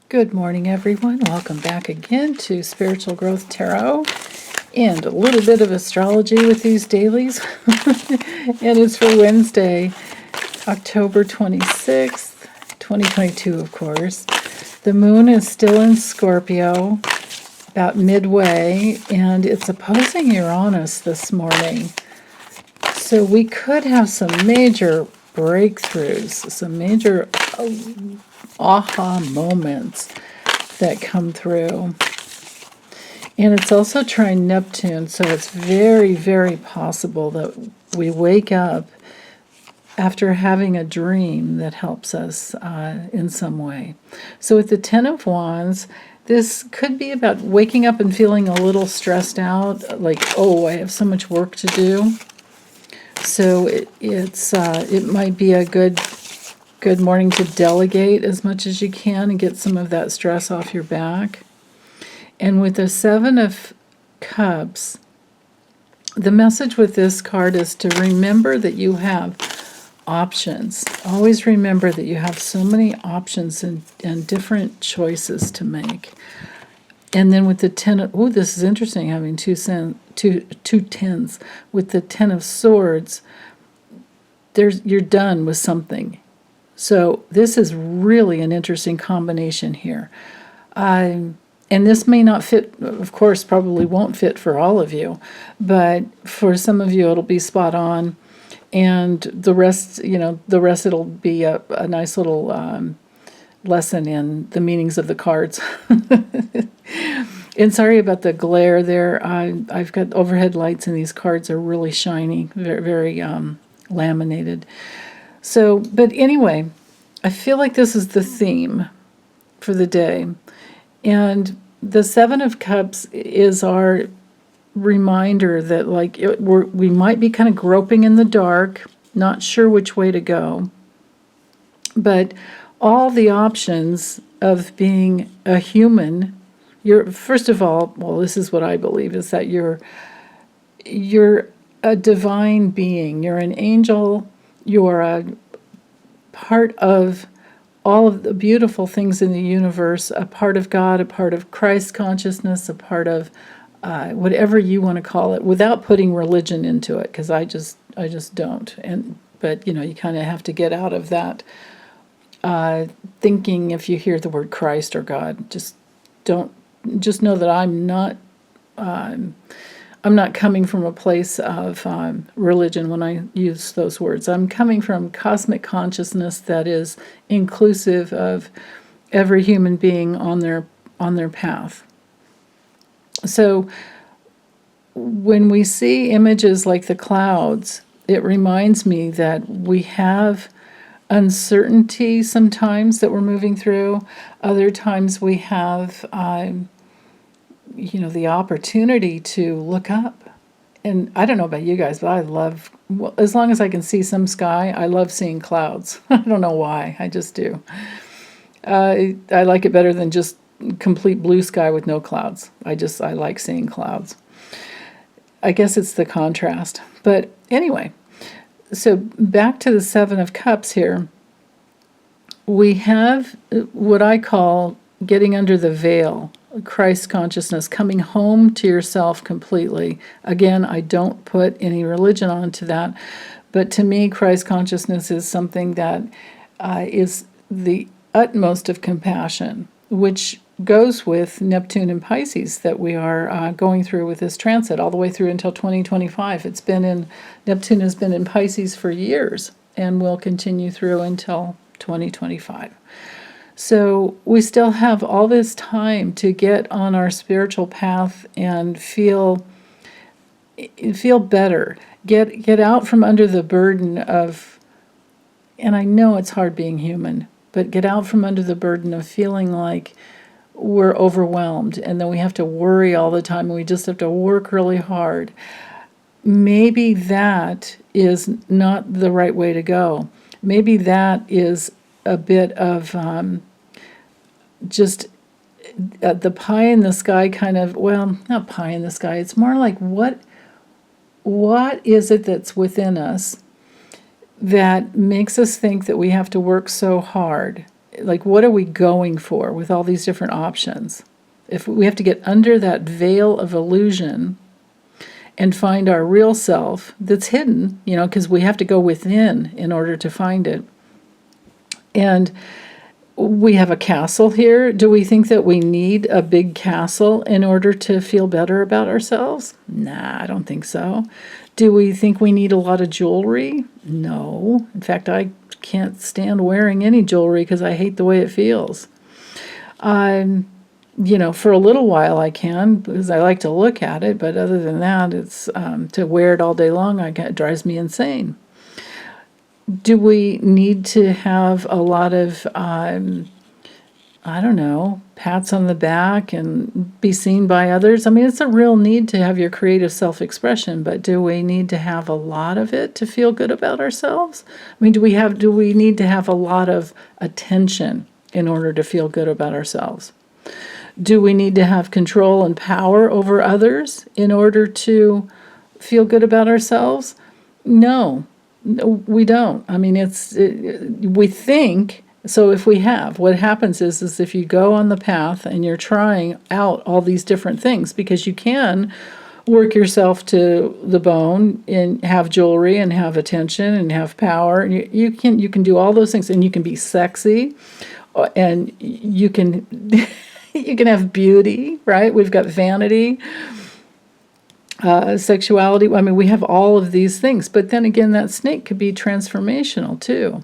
Good morning, everyone. Welcome back again to Spiritual Growth Tarot and a little bit of astrology with these dailies. And it's for Wednesday, October 26th, 2022, of course. The moon is still in Scorpio, about midway, and it's opposing Uranus this morning. So we could have some major breakthroughs, some major aha moments that come through. And it's also trine Neptune, so it's very, very possible that we wake up after having a dream that helps us in some way. So with the Ten of Wands, this could be about waking up and feeling a little stressed out, like, oh, I have so much work to do. So it might be a good morning to delegate as much as you can and get some of that stress off your back. And with the Seven of Cups, the message with this card is to remember that you have options. Always remember that you have so many options and different choices to make. And then with the Ten of, oh, this is interesting, having two tens. With the Ten of Swords, you're done with something. So this is really an interesting combination here. And this may not fit, of course, probably won't fit for all of you, but for some of you it'll be spot on. And the rest, it'll be a nice little lesson in the meanings of the cards. And sorry about the glare there. I've got overhead lights and these cards are really shiny, very, very laminated. So, but anyway, I feel like this is the theme for the day. And the Seven of Cups is our reminder that we might be kind of groping in the dark, not sure which way to go. But all the options of being a human, first of all, well, this is what I believe, is that you're a divine being. You're an angel. You're a part of all of the beautiful things in the universe, a part of God, a part of Christ consciousness, a part of whatever you want to call it, without putting religion into it, because I just don't. But you kind of have to get out of that thinking. If you hear the word Christ or God, just know that I'm not coming from a place of religion when I use those words. I'm coming from cosmic consciousness that is inclusive of every human being on their path. So when we see images like the clouds, it reminds me that we have uncertainty sometimes that we're moving through. Other times we have the opportunity to look up. And I don't know about you guys, but as long as I can see some sky, I love seeing clouds. I don't know why, I just do. I like it better than just complete blue sky with no clouds. I like seeing clouds. I guess it's the contrast. But anyway, so back to the Seven of Cups here. We have what I call getting under the veil, Christ consciousness, coming home to yourself completely. Again, I don't put any religion onto that, but to me, Christ consciousness is something that is the utmost of compassion, which goes with Neptune and Pisces that we are going through with this transit all the way through until 2025. Neptune has been in Pisces for years and will continue through until 2025. So we still have all this time to get on our spiritual path and feel better. Get out from under the burden of, and I know it's hard being human, but get out from under the burden of feeling like we're overwhelmed and that we have to worry all the time and we just have to work really hard. Maybe that is not the right way to go. Maybe that is a bit of just the pie in the sky kind of, well, not pie in the sky. It's more like what is it that's within us that makes us think that we have to work so hard? like, what are we going for with all these different options? If we have to get under that veil of illusion and find our real self that's hidden, because we have to go within in order to find it. And we have a castle here. Do we think that we need a big castle in order to feel better about ourselves? Nah, I don't think so. Do we think we need a lot of jewelry? No. In fact, I can't stand wearing any jewelry because I hate the way it feels. For a little while I can because I like to look at it, but other than that, it's to wear it all day long, it drives me insane. Do we need to have a lot of, pats on the back and be seen by others? I mean, it's a real need to have your creative self-expression, but do we need to have a lot of it to feel good about ourselves? I mean, do we need to have a lot of attention in order to feel good about ourselves? Do we need to have control and power over others in order to feel good about ourselves? No, we don't. I mean, we think, so if we have, what happens is if you go on the path and you're trying out all these different things, because you can work yourself to the bone and have jewelry and have attention and have power, and you can do all those things, and you can be sexy, and you can you can have beauty, right? We've got vanity, sexuality. I mean, we have all of these things. But then again, that snake could be transformational too.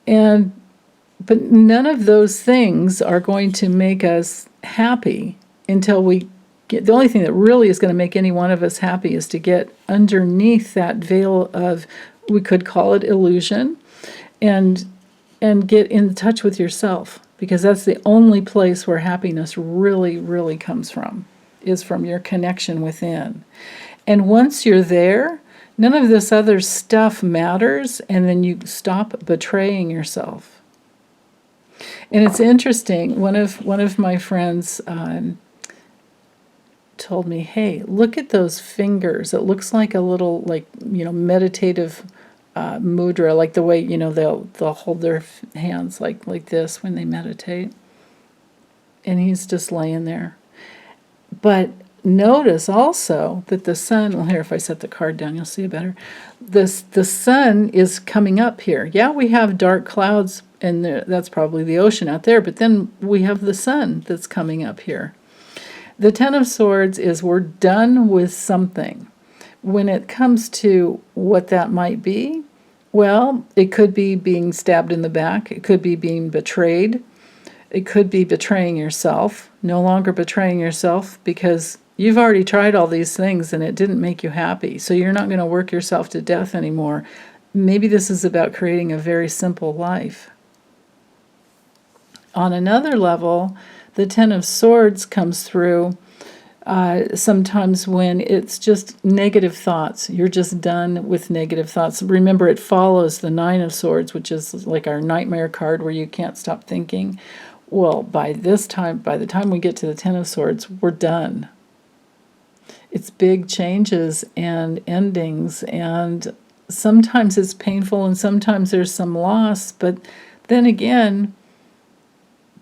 But none of those things are going to make us happy until we get. The only thing that really is going to make any one of us happy is to get underneath that veil of, we could call it illusion, and get in touch with yourself. Because that's the only place where happiness really, really comes from, is from your connection within. And once you're there, none of this other stuff matters, and then you stop betraying yourself. And it's interesting, one of my friends told me, hey, look at those fingers. It looks like a little, meditative mudra, like the way, they'll hold their hands like this when they meditate. And he's just laying there. But notice also that the sun, well, here, if I set the card down, you'll see it better. The sun is coming up here. Yeah, we have dark clouds, and that's probably the ocean out there, but then we have the sun that's coming up here. The Ten of Swords is we're done with something. When it comes to what that might be, well, it could be being stabbed in the back. It could be being betrayed. It could be betraying yourself, no longer betraying yourself because you've already tried all these things and it didn't make you happy. So you're not going to work yourself to death anymore. Maybe this is about creating a very simple life. On another level, the Ten of Swords comes through sometimes when it's just negative thoughts. You're just done with negative thoughts. Remember, it follows the Nine of Swords, which is like our nightmare card where you can't stop thinking. Well, by the time we get to the Ten of Swords, we're done. It's big changes and endings, and sometimes it's painful and sometimes there's some loss, but then again,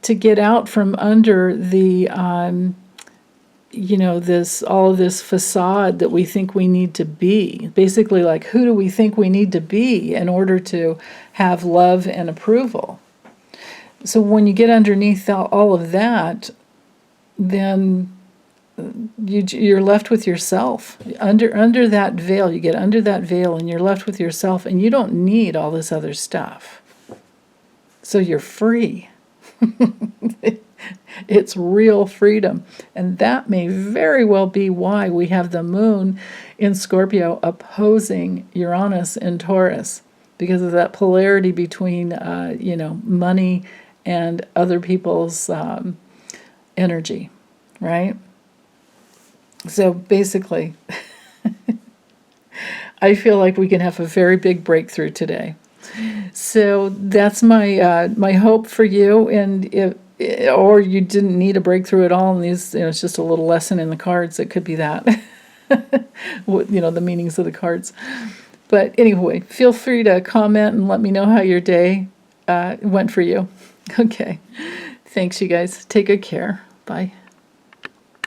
to get out from under the all of this facade that we think we need to be. Basically, like, who do we think we need to be in order to have love and approval? So when you get underneath all of that, then you're left with yourself. Under that veil, you get under that veil and you're left with yourself, and you don't need all this other stuff. So you're free. It's real freedom. And that may very well be why we have the moon in Scorpio opposing Uranus in Taurus, because of that polarity between, money and other people's energy, right? So basically, I feel like we can have a very big breakthrough today. So that's my hope for you. And or you didn't need a breakthrough at all, and these, it's just a little lesson in the cards. It could be that, the meanings of the cards. But anyway, feel free to comment and let me know how your day went for you. Okay. Thanks, you guys. Take good care. Bye.